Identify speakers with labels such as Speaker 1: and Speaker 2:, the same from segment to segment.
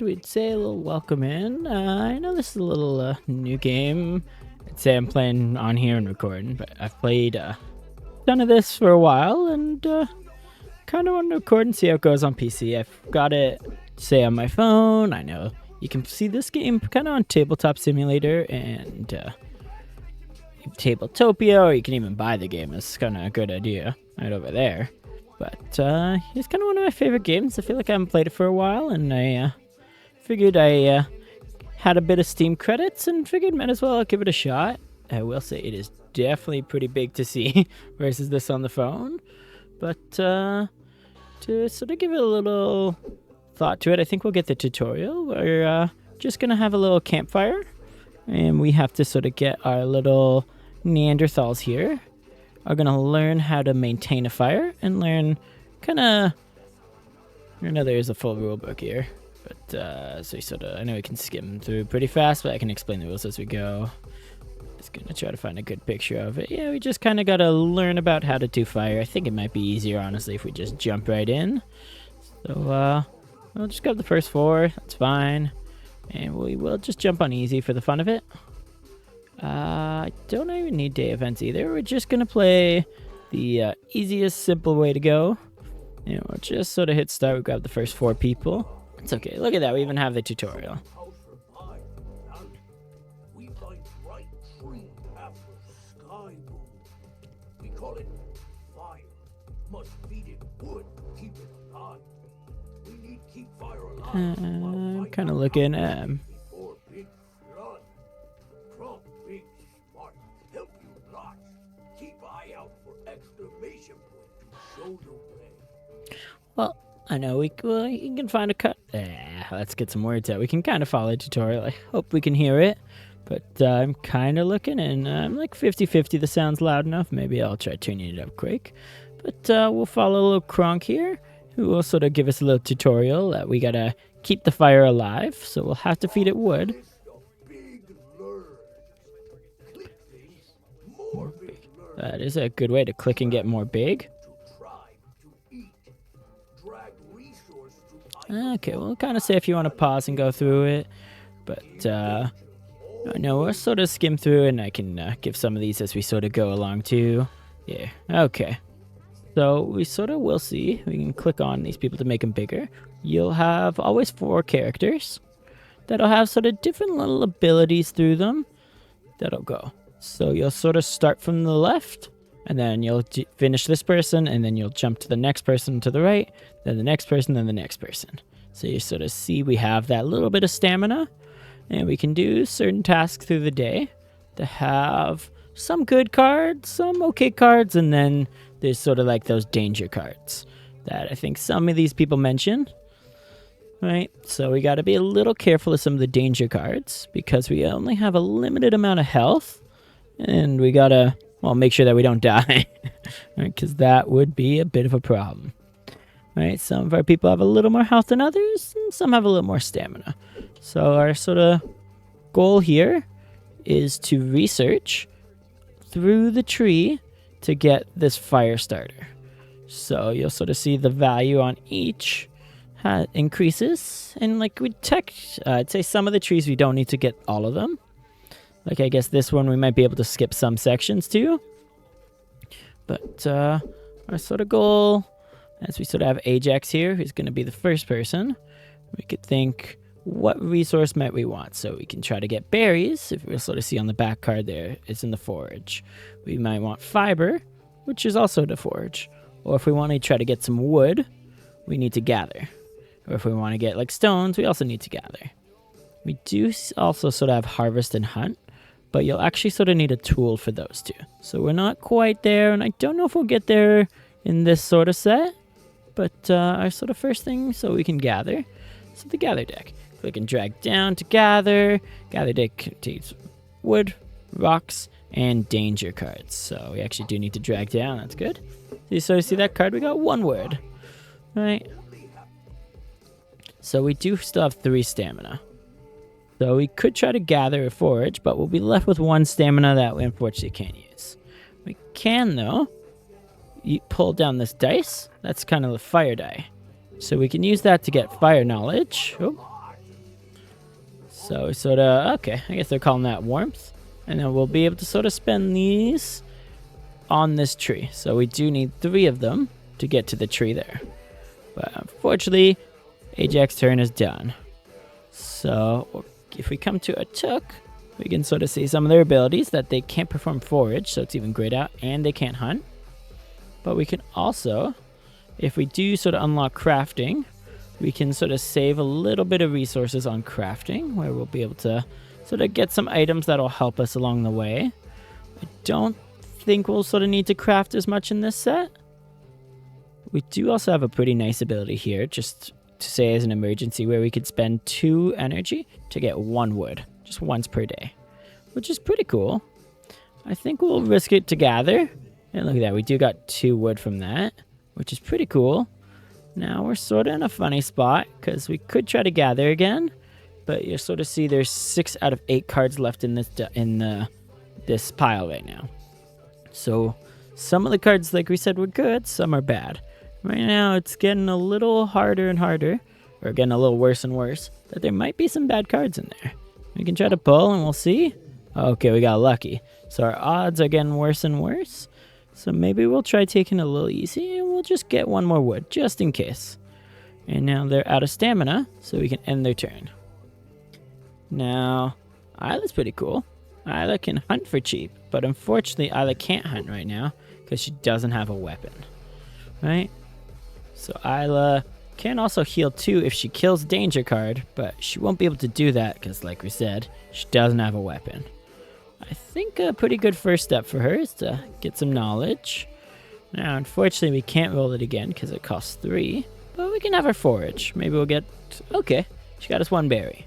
Speaker 1: and we'd say a little welcome in. I know this is a little new game. I'd say I'm playing on here and recording, but I've played none of this for a while and kind of want to record and see how it goes on PC. I've got it, say, on my phone. I know you can see this game kind of on Tabletop Simulator and Tabletopia, or you can even buy the game. It's kind of a good idea right over there. But it's kind of one of my favorite games. I feel like I haven't played it for a while, and I figured I had a bit of Steam credits and figured might as well give it a shot. I will say it is definitely pretty big to see versus this on the phone. But to sort of give it a little thought to it, I think we'll get the tutorial. We're just going to have a little campfire, and we have to sort of get our little Neanderthals here. Are going to learn how to maintain a fire and learn kind of, I know there's a full rule book here, but so you sort of, I know we can skim through pretty fast, but I can explain the rules as we go. Just going to try to find a good picture of it. Yeah, we just kind of got to learn about how to do fire. I think it might be easier, honestly, if we just jump right in. So we'll just grab the first 4, that's fine. And we will just jump on easy for the fun of it. I don't even need day events either. We're just going to play the easiest, simple way to go. And we'll just sort of hit start. We grab the first 4 people. It's okay. Look at that. We even have the tutorial. I'm kind of looking at... Well, I know you can find a cut. Let's get some words out. We can kind of follow the tutorial. I hope we can hear it. But I'm kind of looking, and I'm like 50-50. The sound's loud enough. Maybe I'll try turning it up quick. But we'll follow a little Kronk here, who will sort of give us a little tutorial that we got to keep the fire alive. So we'll have to feed it wood. More big. That is a good way to click and get more big. Okay, we'll kind of say if you want to pause and go through it, but I know we'll sort of skim through, and I can give some of these as we sort of go along too. Yeah, okay. So we sort of will see. We can click on these people to make them bigger. You'll have always 4 characters that'll have sort of different little abilities through them that'll go. So you'll sort of start from the left, and then you'll finish this person, and then you'll jump to the next person to the right, then the next person, then the next person. So you sort of see we have that little bit of stamina, and we can do certain tasks through the day to have some good cards, some okay cards, and then there's sort of like those danger cards that I think some of these people mention. Right? So we got to be a little careful of some of the danger cards because we only have a limited amount of health, and we got to... well, make sure that we don't die, because that would be a bit of a problem. Right? Some of our people have a little more health than others, and some have a little more stamina. So our sort of goal here is to research through the tree to get this fire starter. So you'll sort of see the value on each increases, and like we I'd say some of the trees we don't need to get all of them. Like, I guess this one we might be able to skip some sections too. But our sort of goal, as we sort of have Ajax here, who's going to be the first person, we could think, what resource might we want? So we can try to get berries. If we'll sort of see on the back card there, it's in the forage. We might want fiber, which is also the forage. Or if we want to try to get some wood, we need to gather. Or if we want to get like stones, we also need to gather. We do also sort of have harvest and hunt, but you'll actually sort of need a tool for those two. So we're not quite there, and I don't know if we'll get there in this sort of set, but our sort of first thing, so we can gather. So the gather deck. We can drag down to gather. Gather deck contains wood, rocks, and danger cards. So we actually do need to drag down. That's good. So you sort of see that card? We got 1 word. Right? So we do still have 3 stamina. So we could try to gather a forage, but we'll be left with 1 stamina that we unfortunately can't use. We can, though, pull down this dice. That's kind of the fire die. So we can use that to get fire knowledge. Oh. So sort of, okay, I guess they're calling that warmth. And then we'll be able to sort of spend these on this tree. So we do need 3 of them to get to the tree there. But unfortunately, Ajax's turn is done. So if we come to a Took, we can sort of see some of their abilities that they can't perform forage, so it's even grayed out, and they can't hunt. But we can also, if we do sort of unlock crafting, we can sort of save a little bit of resources on crafting, where we'll be able to sort of get some items that'll help us along the way. I don't think we'll sort of need to craft as much in this set. We do also have a pretty nice ability here, just to say as an emergency, where we could spend 2 energy to get 1 wood, just once per day, which is pretty cool. I think we'll risk it to gather. And look at that, we do got 2 wood from that, which is pretty cool. Now we're sort of in a funny spot, because we could try to gather again, but you sort of see there's 6 out of 8 cards left in this pile right now. So some of the cards, like we said, were good, some are bad. Right now it's getting a little harder and harder, or getting a little worse and worse, that there might be some bad cards in there. We can try to pull and we'll see. Okay, we got lucky. So our odds are getting worse and worse. So maybe we'll try taking it a little easy and we'll just get 1 more wood, just in case. And now they're out of stamina, so we can end their turn. Now, Isla's pretty cool. Isla can hunt for cheap, but unfortunately Isla can't hunt right now because she doesn't have a weapon. Right? So Isla can also heal too if she kills danger card, but she won't be able to do that because, like we said, she doesn't have a weapon. I think a pretty good first step for her is to get some knowledge. Now, unfortunately, we can't roll it again because it costs 3, but we can have her forage. Maybe we'll get... Okay, she got us 1 berry.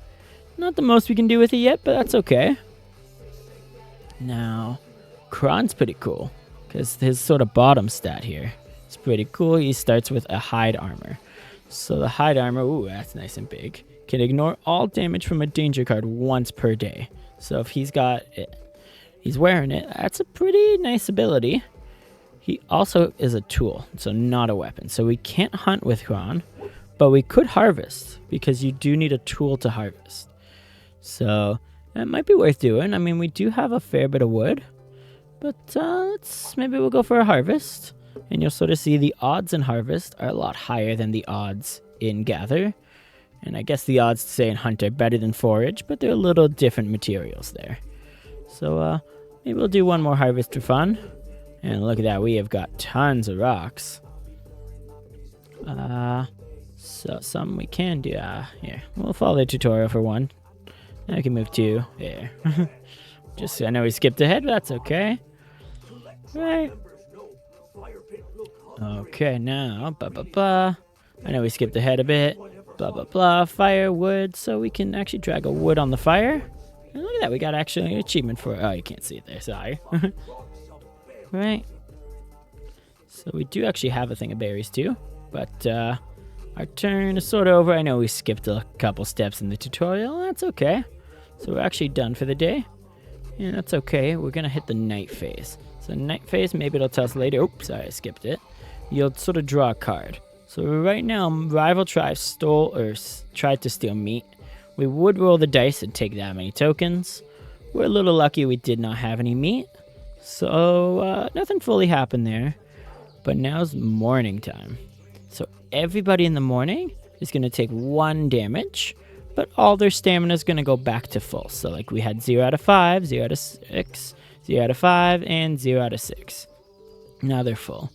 Speaker 1: Not the most we can do with it yet, but that's okay. Now, Kron's pretty cool because his sort of bottom stat here is pretty cool. He starts with a hide armor. So the hide armor, ooh, that's nice and big, can ignore all damage from a danger card once per day. So if he's got it, he's wearing it, that's a pretty nice ability. He also is a tool, so not a weapon. So we can't hunt with Kron, but we could harvest because you do need a tool to harvest. So that might be worth doing. I mean, we do have a fair bit of wood, but maybe we'll go for a harvest. And you'll sort of see the odds in harvest are a lot higher than the odds in gather. And I guess the odds to say in hunt are better than forage, but they're a little different materials there. So maybe we'll do 1 more harvest for fun. And look at that, we have got tons of rocks. So some we can do. Here, we'll follow the tutorial for 1. Now we can move 2. There. Just, I know we skipped ahead, but that's okay. Right. Okay, now, I know we skipped ahead a bit. Firewood, so we can actually drag a wood on the fire. And look at that, we got actually an achievement for it. Oh, you can't see it there, sorry. Right. So we do actually have a thing of berries too, but our turn is sort of over. I know we skipped a couple steps in the tutorial. That's okay. So we're actually done for the day. And that's okay. We're going to hit the night phase. So night phase, maybe it'll tell us later. Oops, sorry, I skipped it. You'll sort of draw a card. So right now, rival tribes tried to steal meat. We would roll the dice and take that many tokens. We're a little lucky we did not have any meat. So nothing fully happened there. But now's morning time. So everybody in the morning is going to take 1 damage, but all their stamina is going to go back to full. So like we had 0 out of 5, 0 out of 6, 0 out of 5, and 0 out of 6. Now they're full.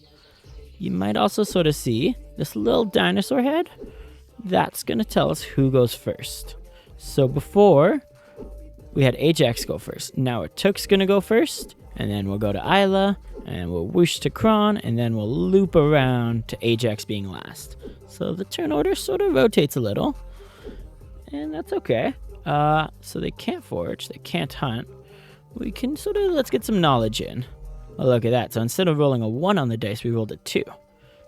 Speaker 1: You might also sort of see this little dinosaur head. That's going to tell us who goes first. So before, we had Ajax go first. Now Took's going to go first, and then we'll go to Isla, and we'll whoosh to Kron, and then we'll loop around to Ajax being last. So the turn order sort of rotates a little, and that's okay. So they can't forage, they can't hunt. We can sort of, let's get some knowledge in. Oh, look at that. So instead of rolling a 1 on the dice, we rolled a 2.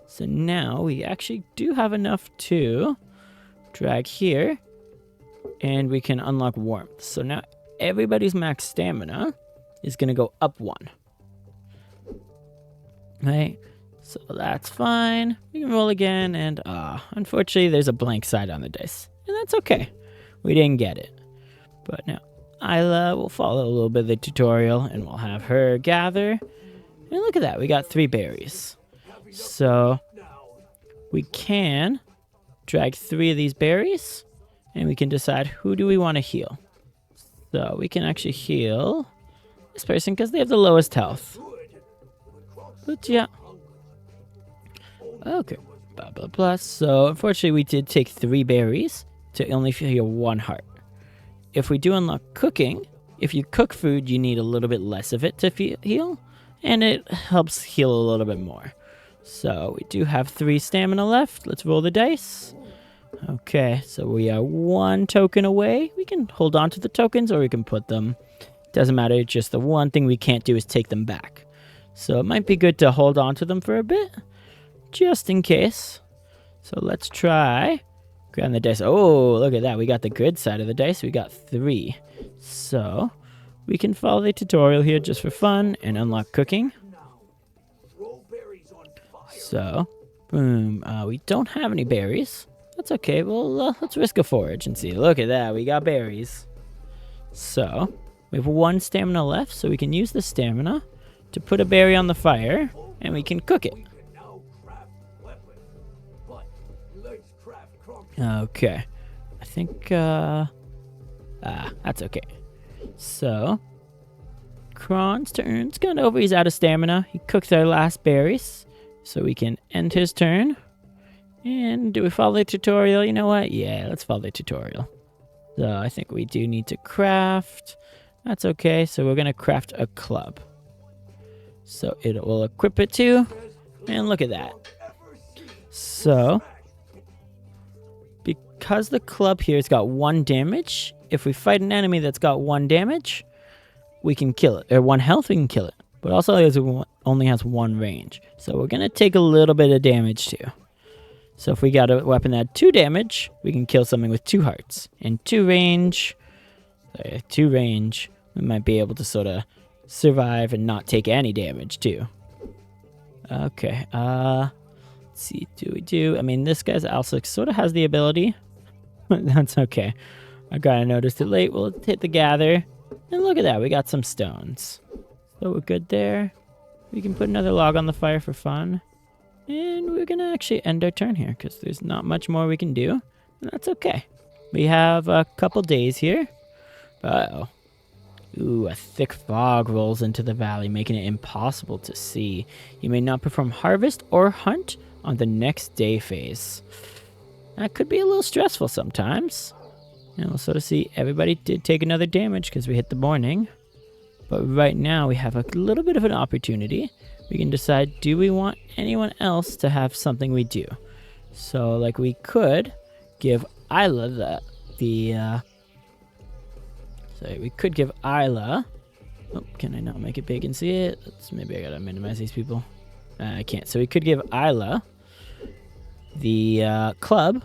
Speaker 1: So now we actually do have enough to drag here, and we can unlock warmth. So now everybody's max stamina is going to go up 1. Right? So that's fine. We can roll again, and unfortunately there's a blank side on the dice. And that's okay. We didn't get it. But now Isla will follow a little bit of the tutorial, and we'll have her gather. And look at that, we got 3 berries. So we can drag 3 of these berries, and we can decide who do we want to heal. So we can actually heal this person because they have the lowest health. But yeah. Okay. Blah, blah, blah. So unfortunately we did take 3 berries to only heal 1 heart. If we do unlock cooking, if you cook food, you need a little bit less of it to heal. And it helps heal a little bit more. So we do have 3 stamina left. Let's roll the dice. Okay, so we are 1 token away. We can hold on to the tokens or we can put them. Doesn't matter, just the one thing we can't do is take them back. So it might be good to hold on to them for a bit, just in case. So let's try. Grab the dice. Oh, look at that. We got the good side of the dice. We got 3. So we can follow the tutorial here just for fun and unlock cooking. So, boom. We don't have any berries. That's okay. Well, let's risk a forage and see. Look at that. We got berries. So we have 1 stamina left, so we can use the stamina to put a berry on the fire, and we can cook it. Okay. I think, that's okay. So, Kron's turn. It's gone over. He's out of stamina. He cooked our last berries, so we can end his turn. And do we follow the tutorial? You know what? Yeah, let's follow the tutorial. So I think we do need to craft. That's okay. So we're going to craft a club. So it will equip it too. And look at that. So because the club here has got 1 damage, if we fight an enemy that's got 1 damage, we can kill it. Or 1 health, we can kill it. But also it only has 1 range. So we're going to take a little bit of damage too. So if we got a weapon that had 2 damage, we can kill something with 2 hearts. And 2 range, we might be able to sort of survive and not take any damage too. Okay, let's see, I mean, this guy's also sort of has the ability. That's okay. I kinda noticed it late. We'll hit the gather. And look at that, we got some stones. So we're good there. We can put another log on the fire for fun. And we're going to actually end our turn here because there's not much more we can do. And that's okay. We have a couple days here. Uh-oh. Ooh, a thick fog rolls into the valley, making it impossible to see. You may not perform harvest or hunt on the next day phase. That could be a little stressful sometimes. And we'll sort of see everybody did take another damage because we hit the morning. But right now we have a little bit of an opportunity. We can decide, do we want anyone else to have something we do? So, like, we could give Isla we could give Isla... Oh, can I not make it big and see it? Maybe I gotta minimize these people. I can't. So we could give Isla the club,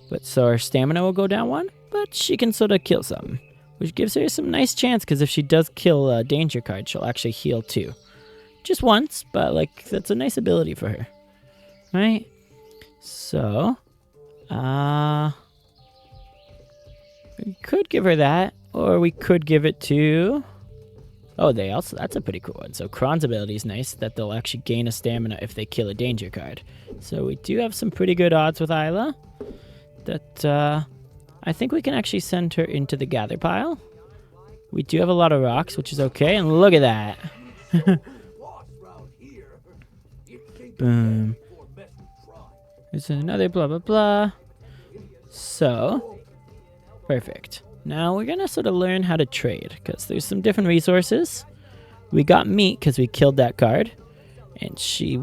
Speaker 1: but so her stamina will go down 1, but she can sort of kill something, which gives her some nice chance, because if she does kill a danger card, she'll actually heal 2. Just once, but like that's a nice ability for her, right? So, we could give her that, or we could give it to. Oh, that's a pretty cool one. So Kron's ability is nice that they'll actually gain a stamina if they kill a danger card. So we do have some pretty good odds with Isla. That I think we can actually send her into the gather pile. We do have a lot of rocks, which is okay. And look at that. Boom. There's another blah, blah, blah. So, perfect. Now we're going to sort of learn how to trade, because there's some different resources. We got meat because we killed that card. And she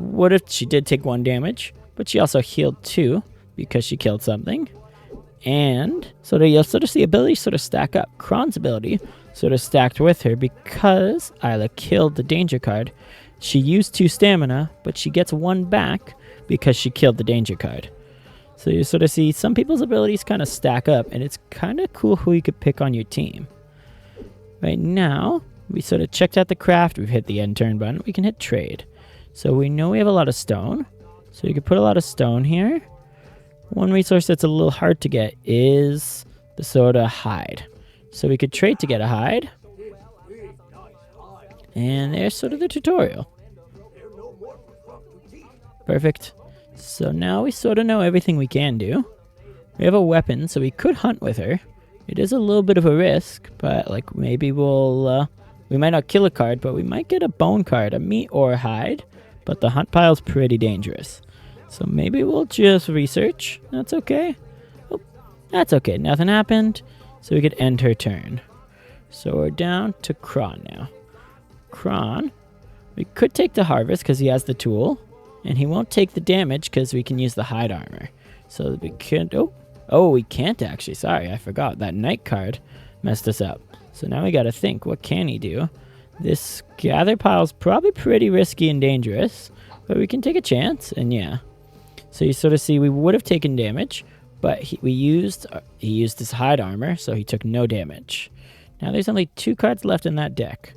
Speaker 1: did take 1 damage, but she also healed 2 because she killed something. And so you'll sort of see abilities sort of stack up. Kron's ability sort of stacked with her because Isla killed the danger card. She used 2 stamina, but she gets 1 back because she killed the danger card. So you sort of see some people's abilities kind of stack up, and it's kind of cool who you could pick on your team. Right now, we sort of checked out the craft. We've hit the end turn button. We can hit trade. So we know we have a lot of stone. So you could put a lot of stone here. One resource that's a little hard to get is the sort of hide. So we could trade to get a hide. And there's sort of the tutorial. Perfect. So now we sort of know everything we can do. We have a weapon, so we could hunt with her. It is a little bit of a risk, but like maybe we'll... we might not kill a card, but we might get a bone card, a meat or a hide. But the hunt pile's pretty dangerous. So maybe we'll just research. That's okay. Oh, that's okay. Nothing happened. So we could end her turn. So we're down to Kron now. Kron, we could take the harvest because he has the tool. And he won't take the damage because we can use the hide armor. So we could... Oh, we can't actually. Sorry, I forgot. That night card messed us up. So now we got to think. What can he do? This gather pile's probably pretty risky and dangerous. But we can take a chance. And yeah. So you sort of see we would have taken damage. But he used his hide armor. So he took no damage. Now there's only 2 cards left in that deck.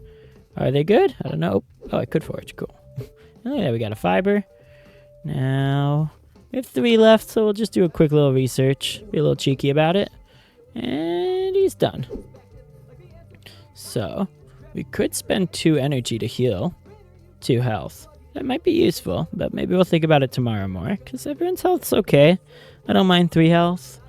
Speaker 1: Are they good? I don't know. Oh, I could forge. Cool. Oh, yeah, we got a fiber. Now... we have 3 left, so we'll just do a quick little research. Be a little cheeky about it. And he's done. So, we could spend 2 energy to heal 2 health. That might be useful, but maybe we'll think about it tomorrow more, because everyone's health's okay. I don't mind 3 health.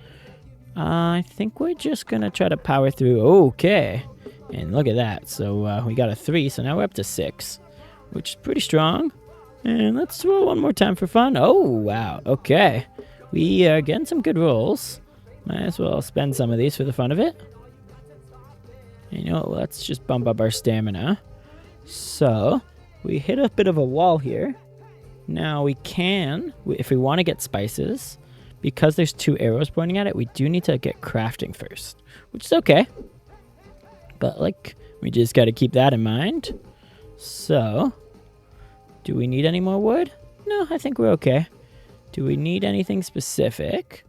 Speaker 1: I think we're just going to try to power through. Okay. And look at that. So, we got a 3, so now we're up to 6, which is pretty strong. And let's roll one more time for fun. Oh, wow. Okay. We are getting some good rolls. Might as well spend some of these for the fun of it. And you know what? Let's just bump up our stamina. So, we hit a bit of a wall here. Now, we can, if we want to get spices, because there's 2 arrows pointing at it, we do need to get crafting first, which is okay. But, like, we just got to keep that in mind. So... do we need any more wood? No, I think we're okay. Do we need anything specific?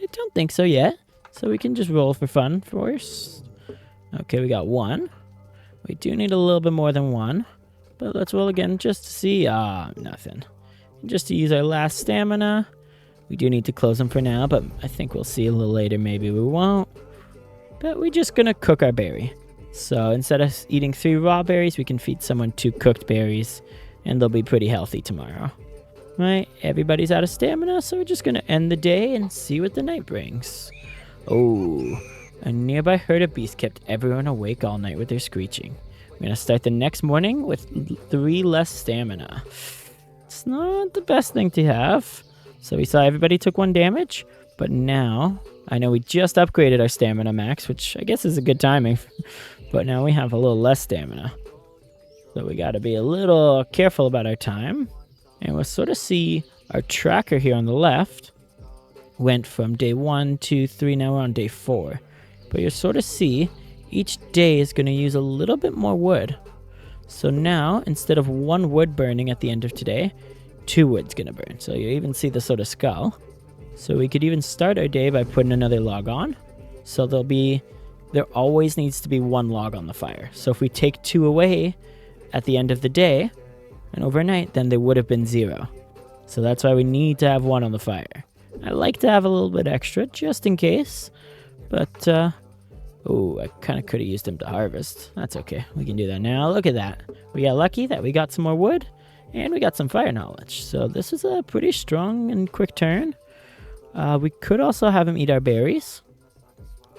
Speaker 1: I don't think so yet. So we can just roll for fun first. Okay, we got 1. We do need a little bit more than 1. But let's roll again just to see. Nothing. Just to use our last stamina. We do need to close them for now, but I think we'll see a little later. Maybe we won't. But we're just going to cook our berry. So instead of eating 3 raw berries, we can feed someone 2 cooked berries. And they'll be pretty healthy tomorrow. Right, everybody's out of stamina, so we're just going to end the day and see what the night brings. Oh, a nearby herd of beasts kept everyone awake all night with their screeching. We're going to start the next morning with 3 less stamina. It's not the best thing to have. So we saw everybody took 1 damage, but now, I know we just upgraded our stamina max, which I guess is a good timing, but now we have a little less stamina. So we got to be a little careful about our time. And we'll sort of see our tracker here on the left went from day 1, 2, 3, now we're on day 4. But you'll sort of see each day is going to use a little bit more wood. So now, instead of 1 wood burning at the end of today, 2 wood's going to burn. So you even see the sort of skull. So we could even start our day by putting another log on. So there always needs to be 1 log on the fire. So if we take 2 away at the end of the day and overnight, then there would have been 0. So that's why we need to have 1 on the fire. I like to have a little bit extra just in case, but oh, I kind of could have used them to harvest. That's okay, we can do that now. Look at that, we got lucky that we got some more wood and we got some fire knowledge. So this is a pretty strong and quick turn. We could also have him eat our berries,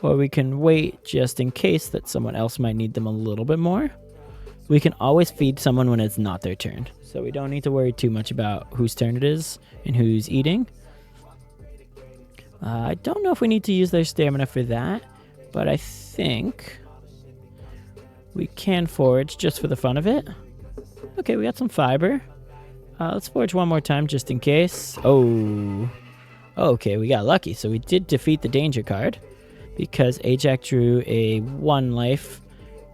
Speaker 1: or we can wait just in case that someone else might need them a little bit more. We can always feed someone when it's not their turn. So we don't need to worry too much about whose turn it is and who's eating. I don't know if we need to use their stamina for that, but I think we can forage just for the fun of it. Okay, we got some fiber. Let's forage one more time just in case. Oh, okay, we got lucky. So we did defeat the danger card because Ajax drew a 1 life,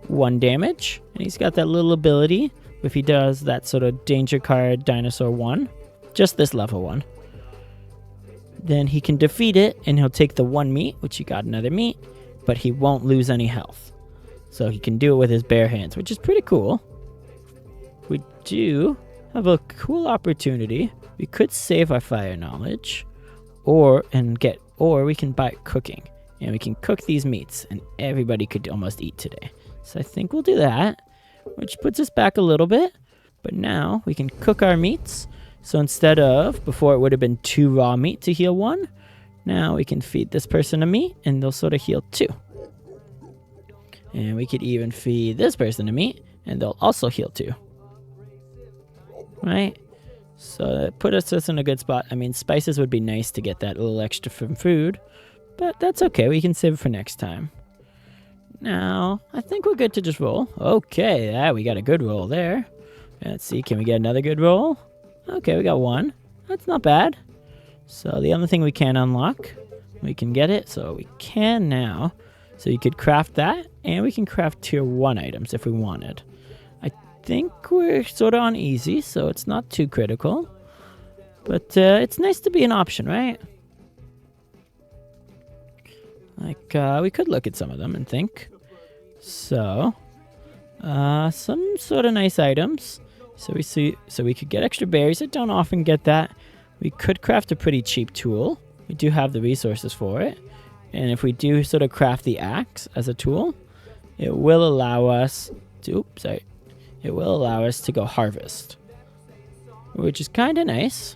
Speaker 1: 1 damage, and he's got that little ability if he does that sort of danger card dinosaur 1, just this level 1, then he can defeat it and he'll take the 1 meat, which he got another meat, but he won't lose any health. So he can do it with his bare hands, which is pretty cool. We do have a cool opportunity. We could save our fire knowledge or we can buy cooking. And we can cook these meats, and everybody could almost eat today. So I think we'll do that, which puts us back a little bit. But now we can cook our meats. So instead of, before it would have been 2 raw meat to heal 1, now we can feed this person a meat, and they'll sort of heal 2. And we could even feed this person a meat, and they'll also heal 2. Right? So that put us in a good spot. I mean, spices would be nice to get that little extra from food, but that's okay. We can save it for next time. Now, I think we're good to just roll. Okay, yeah, we got a good roll there. Let's see, can we get another good roll? Okay, we got 1. That's not bad. So the other thing we can unlock, we can get it. So we can now. So you could craft that, and we can craft tier 1 items if we wanted. I think we're sort of on easy, so it's not too critical. But it's nice to be an option, right? Like, we could look at some of them and think. So, some sort of nice items. So we could get extra berries. I don't often get that. We could craft a pretty cheap tool. We do have the resources for it. And if we do sort of craft the axe as a tool, it will allow us to, it will allow us to go harvest, which is kind of nice.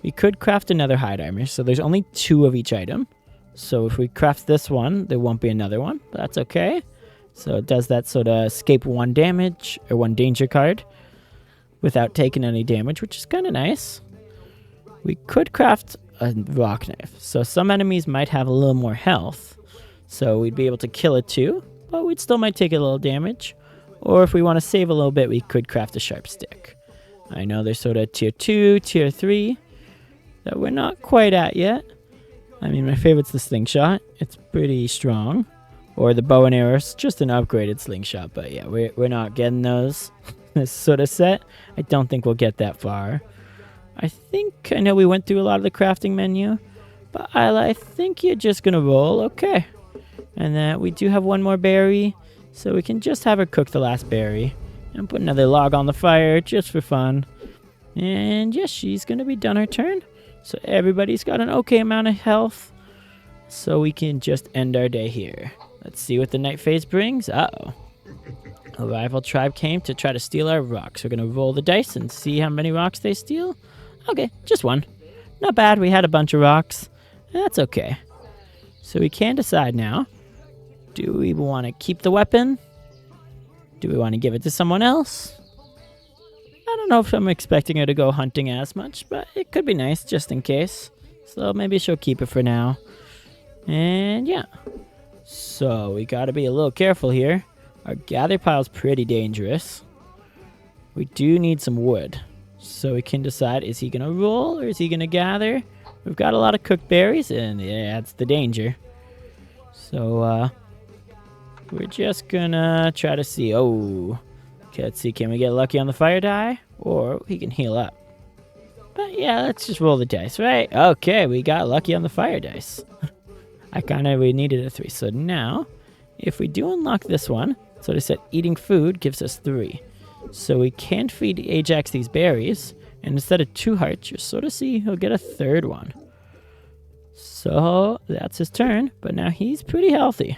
Speaker 1: We could craft another hide armor. So there's only 2 of each item. So if we craft this one, there won't be another one. But that's okay. So it does that sort of escape 1 damage or 1 danger card without taking any damage, which is kind of nice. We could craft a rock knife. So some enemies might have a little more health. So we'd be able to kill it too, but we'd still might take a little damage. Or if we want to save a little bit, we could craft a sharp stick. I know there's sort of tier 2, tier 3 that we're not quite at yet. I mean, my favorite's the slingshot. It's pretty strong. Or the bow and arrow, just an upgraded slingshot. But yeah, we're not getting those this sort of set. I don't think we'll get that far. I know we went through a lot of the crafting menu, but I think you're just going to roll. Okay. And then we do have 1 more berry, so we can just have her cook the last berry. And put another log on the fire just for fun. And yes, she's going to be done her turn. So everybody's got an okay amount of health. So we can just end our day here. Let's see what the night phase brings. Uh-oh. A rival tribe came to try to steal our rocks. We're going to roll the dice and see how many rocks they steal. Okay, just 1. Not bad. We had a bunch of rocks. That's okay. So we can decide now. Do we want to keep the weapon? Do we want to give it to someone else? I don't know if I'm expecting her to go hunting as much, but it could be nice just in case. So maybe she'll keep it for now. And yeah. So we got to be a little careful here. Our gather pile's pretty dangerous. We do need some wood. So we can decide, is he going to roll or is he going to gather? We've got a lot of cooked berries, and yeah, that's the danger. So we're just going to try to see. Oh, okay, let's see. Can we get lucky on the fire die? Or he can heal up. But yeah, let's just roll the dice, right? Okay, we got lucky on the fire dice. We needed a 3. So now, if we do unlock this one, so they said eating food gives us 3. So we can feed Ajax these berries, and instead of 2 hearts, you sort of see he'll get a 3rd one. So that's his turn, but now he's pretty healthy.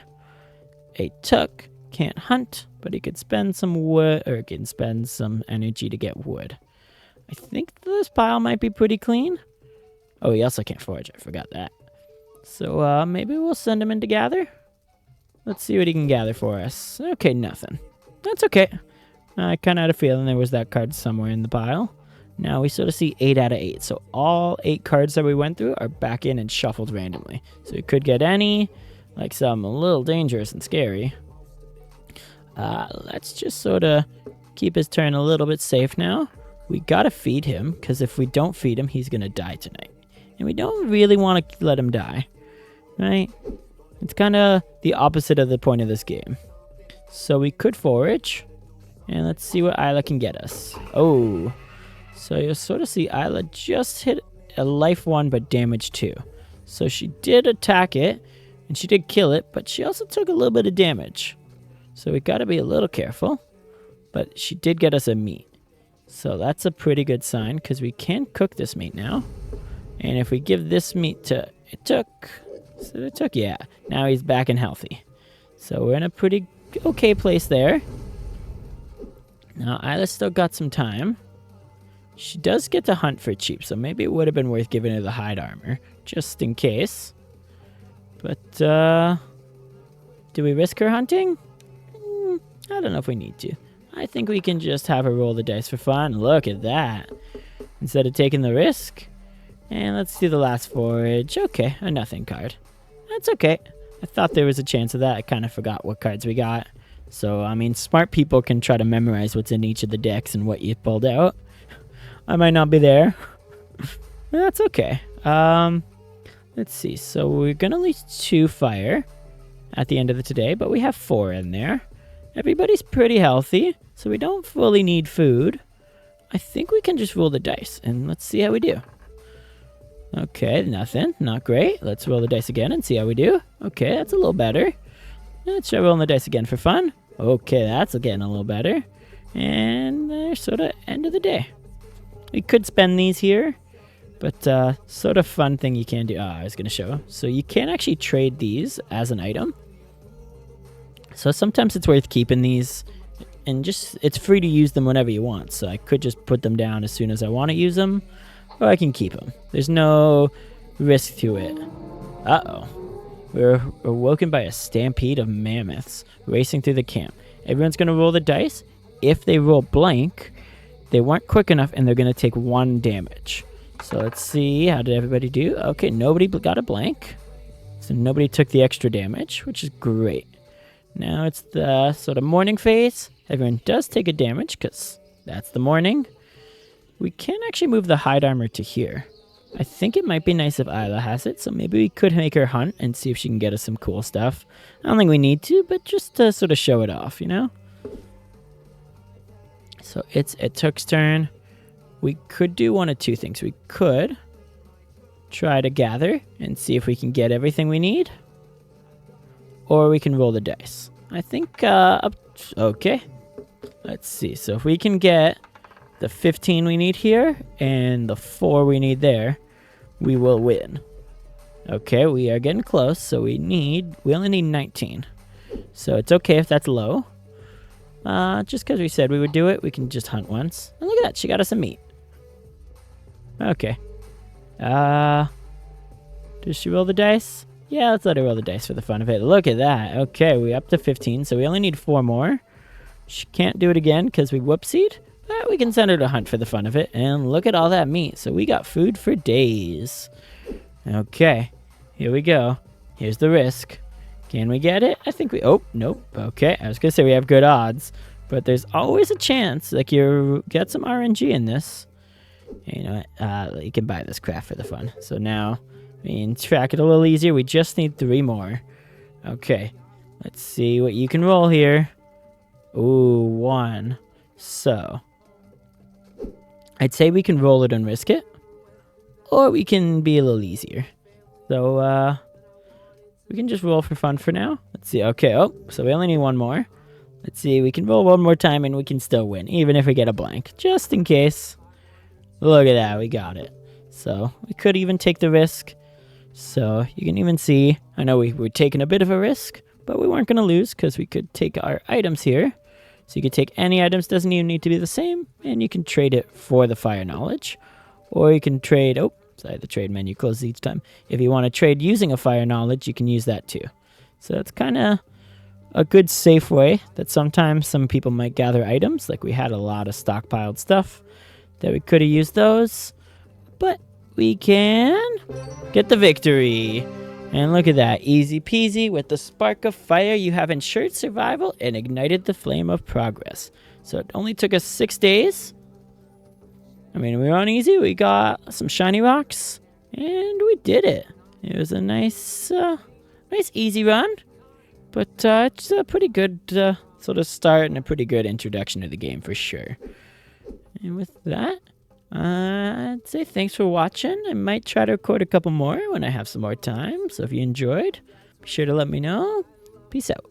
Speaker 1: A Took can't hunt, but he could spend some wood, or can spend some energy to get wood. I think this pile might be pretty clean. Oh, he also can't forage. I forgot that. So maybe we'll send him in to gather. Let's see what he can gather for us. Okay, nothing. That's okay. I kind of had a feeling there was that card somewhere in the pile. Now we sort of see 8 out of 8. So all 8 cards that we went through are back in and shuffled randomly. So we could get any, like some a little dangerous and scary. Let's just sort of keep his turn a little bit safe now. We gotta feed him, because if we don't feed him, he's gonna die tonight. And we don't really want to let him die, right? It's kind of the opposite of the point of this game. So we could forage, and let's see what Isla can get us. Oh, so you'll sort of see Isla just hit a life 1 but damage 2. So she did attack it, and she did kill it, but she also took a little bit of damage. So we got to be a little careful, but she did get us a meat. So that's a pretty good sign, because we can cook this meat now. And if we give this meat to It Took, So it took, yeah. Now he's back and healthy. So we're in a pretty okay place there. Now, Isla's still got some time. She does get to hunt for cheap, so maybe it would have been worth giving her the hide armor, just in case. But, do we risk her hunting? I don't know if we need to. I think we can just have her roll the dice for fun. Look at that. Instead of taking the risk. And let's do the last forage. Okay, a nothing card. That's okay. I thought there was a chance of that. I kind of forgot what cards we got. So, I mean, smart people can try to memorize what's in each of the decks and what you pulled out. I might not be there. That's okay. Let's see. So, we're going to lose 2 fire at the end of the today, but we have 4 in there. Everybody's pretty healthy, so we don't fully need food. I think we can just roll the dice, and let's see how we do. Okay, nothing. Not great. Let's roll the dice again and see how we do. Okay, that's a little better. Let's try rolling the dice again for fun. Okay, that's getting a little better. And there's sort of end of the day. We could spend these here, but sort of fun thing you can do. Oh, I was going to show. So you can actually trade these as an item. So sometimes it's worth keeping these, and just it's free to use them whenever you want. So I could just put them down as soon as I want to use them, or I can keep them. There's no risk to it. Uh-oh. We're awoken by a stampede of mammoths racing through the camp. Everyone's going to roll the dice. If they roll blank, they weren't quick enough, and they're going to take 1 damage. So let's see. How did everybody do? Okay, nobody got a blank. So nobody took the extra damage, which is great. Now it's the sort of morning phase. Everyone does take a damage because that's the morning. We can actually move the hide armor to here. I think it might be nice if Isla has it, so maybe we could make her hunt and see if she can get us some cool stuff. I don't think we need to, but just to sort of show it off, you know? So it's Took's turn. We could do one of 2 things. We could try to gather and see if we can get everything we need. Or we can roll the dice. I think, okay. Let's see. So if we can get the 15 we need here and the 4 we need there, we will win. Okay, we are getting close. So we only need 19. So it's okay if that's low. Just because we said we would do it, we can just hunt once. And look at that. She got us some meat. Okay. Does she roll the dice? Yeah, let's let her roll the dice for the fun of it. Look at that. Okay, we're up to 15, so we only need 4 more. She can't do it again because we whoopsied, but we can send her to hunt for the fun of it. And look at all that meat. So we got food for days. Okay, here we go. Here's the risk. Can we get it? I think we... Oh, nope. Okay, I was going to say we have good odds, but there's always a chance, like you get some RNG in this. You know what? You can buy this craft for the fun. So now... we can track it a little easier. We just need 3 more. Okay. Let's see what you can roll here. Ooh, 1. So. I'd say we can roll it and risk it. Or we can be a little easier. So, we can just roll for fun for now. Let's see. Okay. Oh, so we only need 1 more. Let's see. We can roll 1 more time and we can still win. Even if we get a blank. Just in case. Look at that. We got it. So, we could even take the risk. So you can even see, I know we were taking a bit of a risk, but we weren't going to lose because we could take our items here. So you could take any items, doesn't even need to be the same, and you can trade it for the fire knowledge. Or you can trade, oh, sorry, the trade menu closes each time. If you want to trade using a fire knowledge, you can use that too. So it's kind of a good safe way that sometimes some people might gather items, like we had a lot of stockpiled stuff that we could have used those, but we can get the victory. And look at that. Easy peasy. With the spark of fire, you have ensured survival and ignited the flame of progress. So it only took us 6 days. I mean, we were on easy. We got some shiny rocks. And we did it. It was a nice easy run. But it's a pretty good sort of start and a pretty good introduction to the game for sure. And with that, I'd say thanks for watching. I might try to record a couple more when I have some more time. So if you enjoyed, be sure to let me know. Peace out.